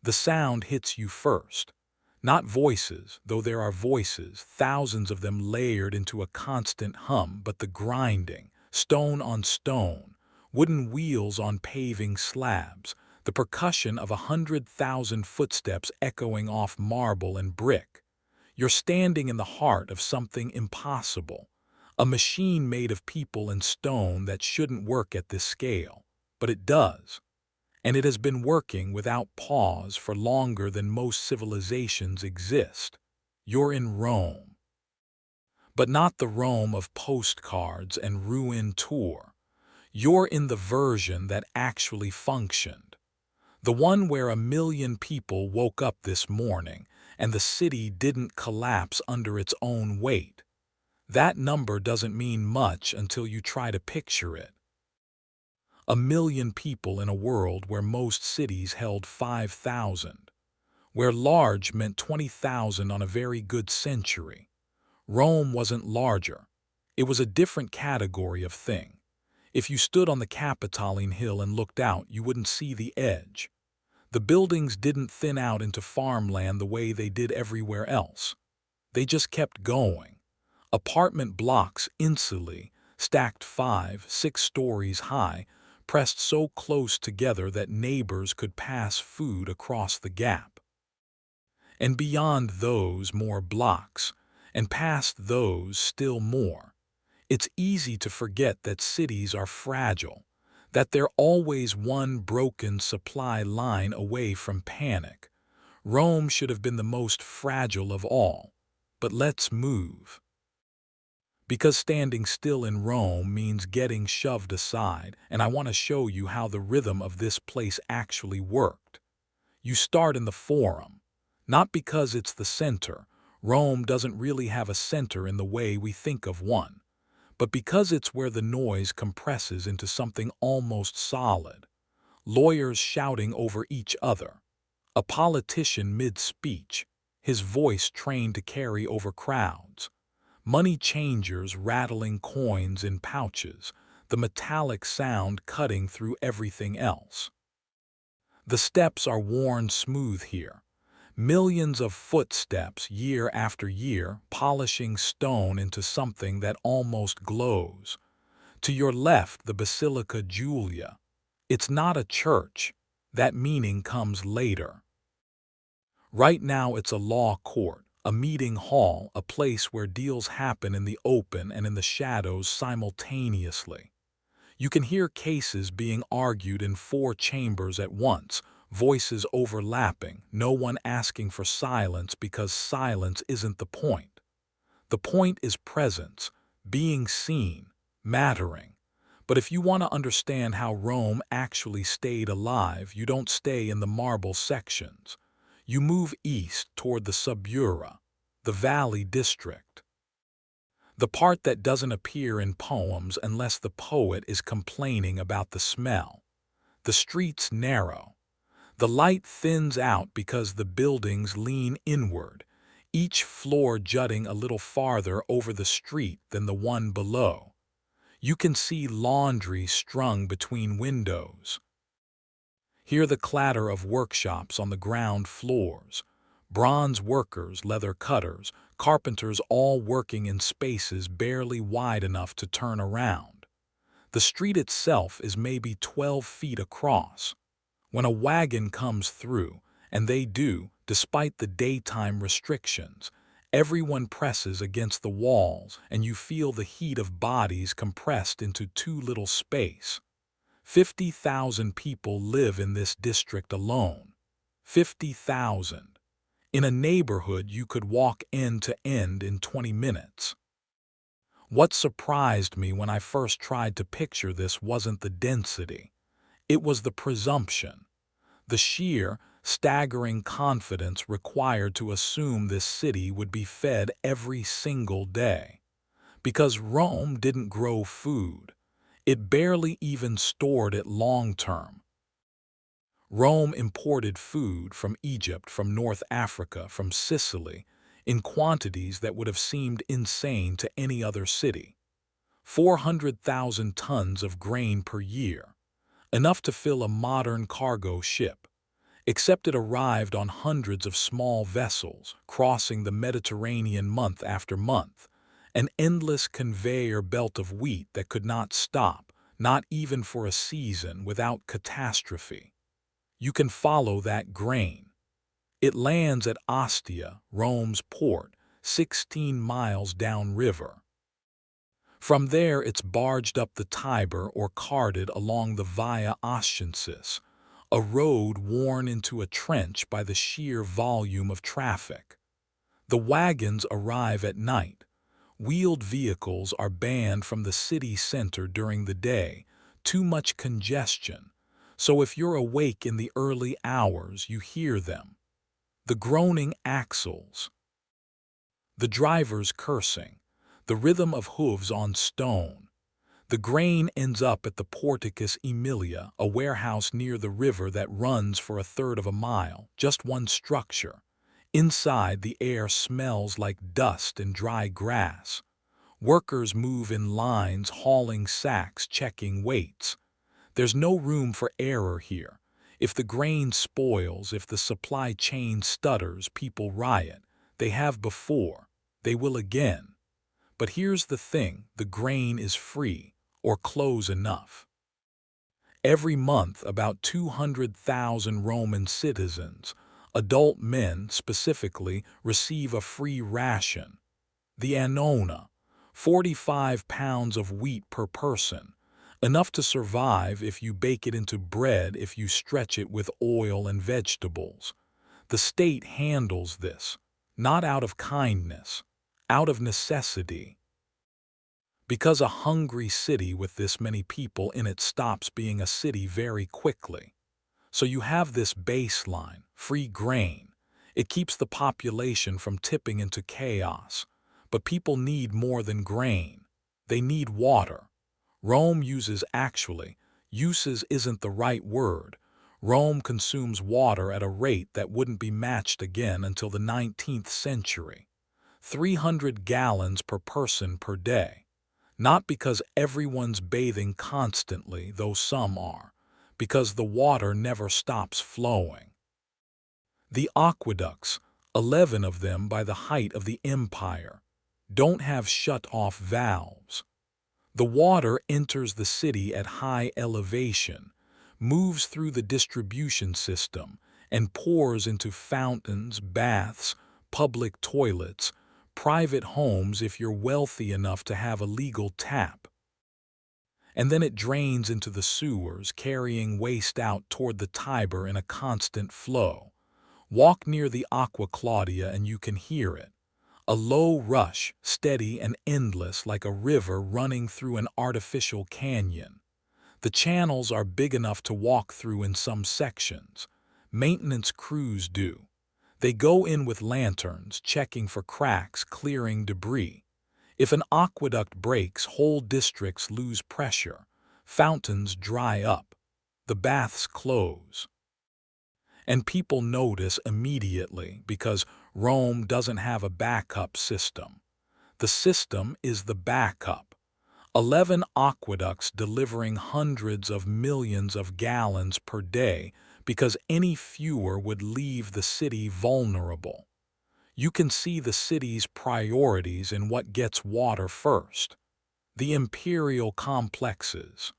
The sound hits you first. Not voices, though there are voices, thousands of them layered into a constant hum, but the grinding, stone on stone, wooden wheels on paving slabs, the percussion of 100,000 footsteps echoing off marble and brick. You're standing in the heart of something impossible, a machine made of people and stone that shouldn't work at this scale, but it does. And it has been working without pause for longer than most civilizations exist. You're in Rome. But not the Rome of postcards and ruined tour. You're in the version that actually functioned. The one where 1 million people woke up this morning and the city didn't collapse under its own weight. That number doesn't mean much until you try to picture it. 1 million people in a world where most cities held 5,000, where large meant 20,000 on a very good century. Rome wasn't larger. It was a different category of thing. If you stood on the Capitoline Hill and looked out, you wouldn't see the edge. The buildings didn't thin out into farmland the way they did everywhere else. They just kept going. Apartment blocks insularly, stacked 5, 6 stories high, pressed so close together that neighbors could pass food across the gap. And beyond those, more blocks, and past those, still more. It's easy to forget that cities are fragile, that they're always one broken supply line away from panic. Rome should have been the most fragile of all. But let's move. Because standing still in Rome means getting shoved aside, and I want to show you how the rhythm of this place actually worked. You start in the Forum. Not because it's the center. Rome doesn't really have a center in the way we think of one. But because it's where the noise compresses into something almost solid. Lawyers shouting over each other. A politician mid-speech, his voice trained to carry over crowds. Money changers rattling coins in pouches, the metallic sound cutting through everything else. The steps are worn smooth here. Millions of footsteps year after year, polishing stone into something that almost glows. To your left, the Basilica Julia. It's not a church. That meaning comes later. Right now it's a law court, a meeting hall, a place where deals happen in the open and in the shadows simultaneously. You can hear cases being argued in 4 chambers at once, voices overlapping, no one asking for silence because silence isn't the point. The point is presence, being seen, mattering. But if you want to understand how Rome actually stayed alive, you don't stay in the marble sections. You move east toward the Subura, the Valley District. The part that doesn't appear in poems unless the poet is complaining about the smell. The streets narrow. The light thins out because the buildings lean inward, each floor jutting a little farther over the street than the one below. You can see laundry strung between windows. Hear the clatter of workshops on the ground floors. Bronze workers, leather cutters, carpenters all working in spaces barely wide enough to turn around. The street itself is maybe 12 feet across. When a wagon comes through, and they do, despite the daytime restrictions, everyone presses against the walls and you feel the heat of bodies compressed into too little space. 50,000 people live in this district alone. 50,000. In a neighborhood you could walk end to end in 20 minutes. What surprised me when I first tried to picture this wasn't the density. It was the presumption. The sheer, staggering confidence required to assume this city would be fed every single day. Because Rome didn't grow food. It barely even stored it long-term. Rome imported food from Egypt, from North Africa, from Sicily, in quantities that would have seemed insane to any other city. 400,000 tons of grain per year, enough to fill a modern cargo ship. except it arrived on hundreds of small vessels, crossing the Mediterranean month after month, an endless conveyor belt of wheat that could not stop, not even for a season, without catastrophe. You can follow that grain. It lands at Ostia, Rome's port, 16 miles downriver. From there it's barged up the Tiber or carted along the Via Ascensis, a road worn into a trench by the sheer volume of traffic. The wagons arrive at night. Wheeled vehicles are banned from the city center during the day, too much congestion, so if you're awake in the early hours you hear them. The groaning axles, the drivers cursing, the rhythm of hooves on stone. The grain ends up at the Porticus Aemilia, a warehouse near the river that runs for a third of a mile, just one structure. Inside, the air smells like dust and dry grass. Workers move in lines, hauling sacks, checking weights. There's no room for error here. If the grain spoils, if the supply chain stutters, people riot. They have before. They will again. But here's the thing, the grain is free, or close enough. Every month, about 200,000 Roman citizens, adult men specifically, receive a free ration. The annona, 45 pounds of wheat per person, enough to survive if you bake it into bread, if you stretch it with oil and vegetables. The state handles this, not out of kindness, out of necessity. Because a hungry city with this many people in it stops being a city very quickly. So you have this baseline, free grain. It keeps the population from tipping into chaos. But people need more than grain. They need water. Rome uses isn't the right word. Rome consumes water at a rate that wouldn't be matched again until the 19th century. 300 gallons per person per day. Not because everyone's bathing constantly, though some are, because the water never stops flowing. The aqueducts, 11 of them by the height of the empire, don't have shut-off valves. The water enters the city at high elevation, moves through the distribution system, and pours into fountains, baths, public toilets, private homes if you're wealthy enough to have a legal tap. And then it drains into the sewers, carrying waste out toward the Tiber in a constant flow. Walk near the Aqua Claudia and you can hear it. A low rush, steady and endless like a river running through an artificial canyon. The channels are big enough to walk through in some sections. Maintenance crews do. They go in with lanterns, checking for cracks, clearing debris. If an aqueduct breaks, whole districts lose pressure. Fountains dry up. The baths close. And people notice immediately because Rome doesn't have a backup system. The system is the backup. 11 aqueducts delivering hundreds of millions of gallons per day because any fewer would leave the city vulnerable. You can see the city's priorities in what gets water first. The imperial complexes.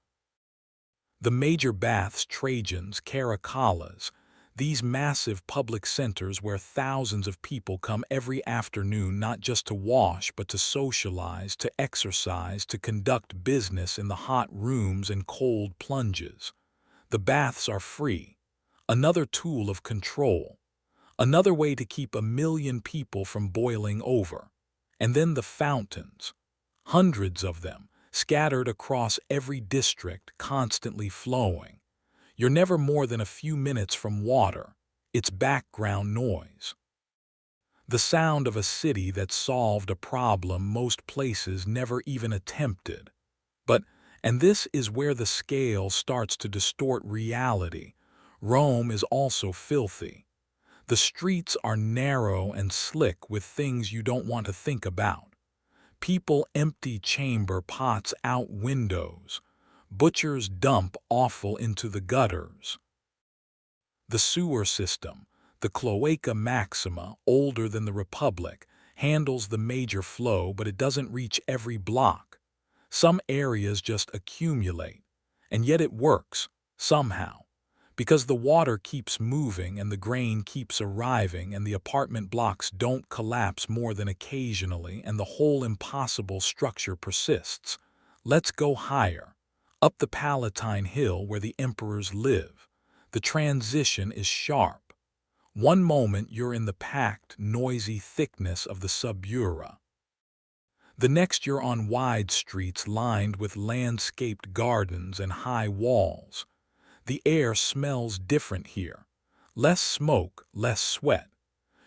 The major baths, Trajans, Caracalas, these massive public centers where thousands of people come every afternoon not just to wash but to socialize, to exercise, to conduct business in the hot rooms and cold plunges. The baths are free. Another tool of control. Another way to keep 1 million people from boiling over. And then the fountains. Hundreds of them, scattered across every district, constantly flowing. You're never more than a few minutes from water. It's background noise. The sound of a city that solved a problem most places never even attempted. And this is where the scale starts to distort reality. Rome is also filthy. The streets are narrow and slick with things you don't want to think about. People empty chamber pots out windows. Butchers dump offal into the gutters. The sewer system, the Cloaca Maxima, older than the Republic, handles the major flow, but it doesn't reach every block. Some areas just accumulate, and yet it works, somehow. Because the water keeps moving and the grain keeps arriving and the apartment blocks don't collapse more than occasionally and the whole impossible structure persists. Let's go higher, up the Palatine Hill where the emperors live. The transition is sharp. One moment you're in the packed, noisy thickness of the Subura. The next you're on wide streets lined with landscaped gardens and high walls. The air smells different here. Less smoke, less sweat.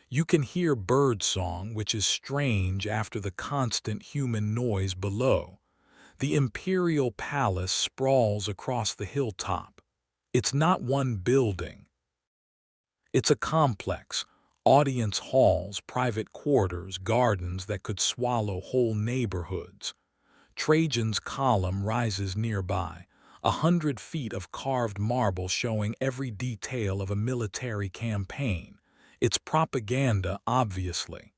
You can hear birdsong, which is strange after the constant human noise below. The imperial palace sprawls across the hilltop. It's not one building. It's a complex. Audience halls, private quarters, gardens that could swallow whole neighborhoods. Trajan's column rises nearby, 100 feet of carved marble showing every detail of a military campaign. It's propaganda, obviously,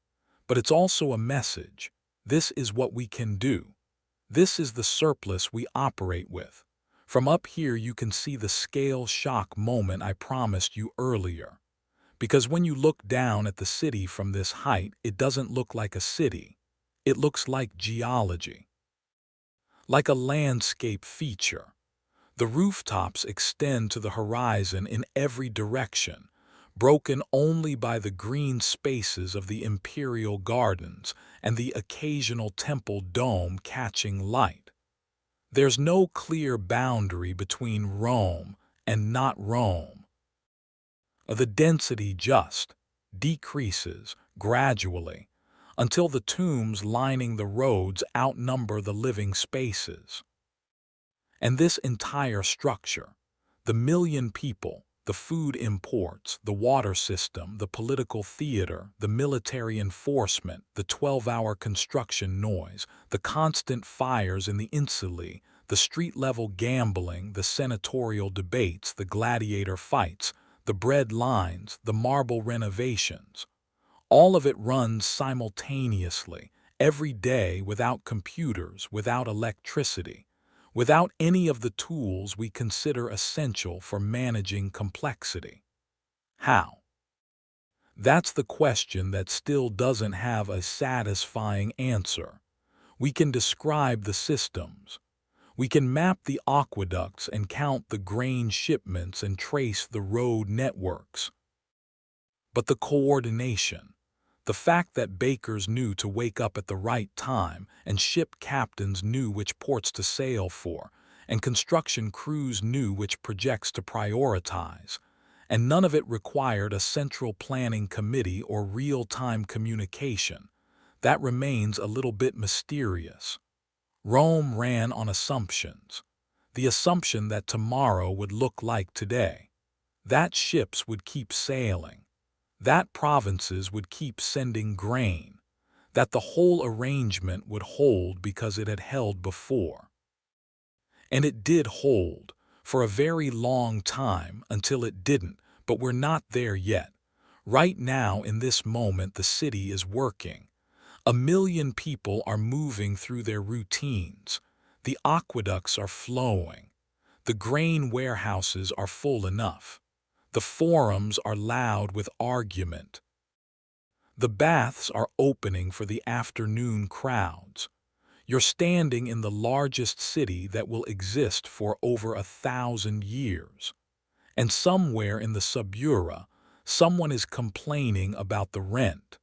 but it's also a message. This is what we can do. This is the surplus we operate with. From up here you can see the scale shock moment I promised you earlier. Because when you look down at the city from this height, it doesn't look like a city. It looks like geology. Like a landscape feature. The rooftops extend to the horizon in every direction, broken only by the green spaces of the imperial gardens and the occasional temple dome catching light. There's no clear boundary between Rome and not Rome. The density just decreases gradually until the tombs lining the roads outnumber the living spaces. And this entire structure, the million people, the food imports, the water system, the political theater, the military enforcement, the 12-hour construction noise, the constant fires in the insulae, the street-level gambling, the senatorial debates, the gladiator fights, the bread lines, the marble renovations. All of it runs simultaneously, every day, without computers, without electricity, without any of the tools we consider essential for managing complexity. How? That's the question that still doesn't have a satisfying answer. We can describe the systems. We can map the aqueducts and count the grain shipments and trace the road networks. But the coordination, the fact that bakers knew to wake up at the right time and ship captains knew which ports to sail for, and construction crews knew which projects to prioritize, and none of it required a central planning committee or real-time communication, that remains a little bit mysterious. Rome ran on assumptions. The assumption that tomorrow would look like today. That ships would keep sailing. That provinces would keep sending grain. That the whole arrangement would hold because it had held before. And it did hold, for a very long time until it didn't, but we're not there yet. Right now, in this moment, the city is working. 1 million people are moving through their routines. The aqueducts are flowing. The grain warehouses are full enough. The forums are loud with argument. The baths are opening for the afternoon crowds. You're standing in the largest city that will exist for over 1,000 years. And somewhere in the Subura, someone is complaining about the rent.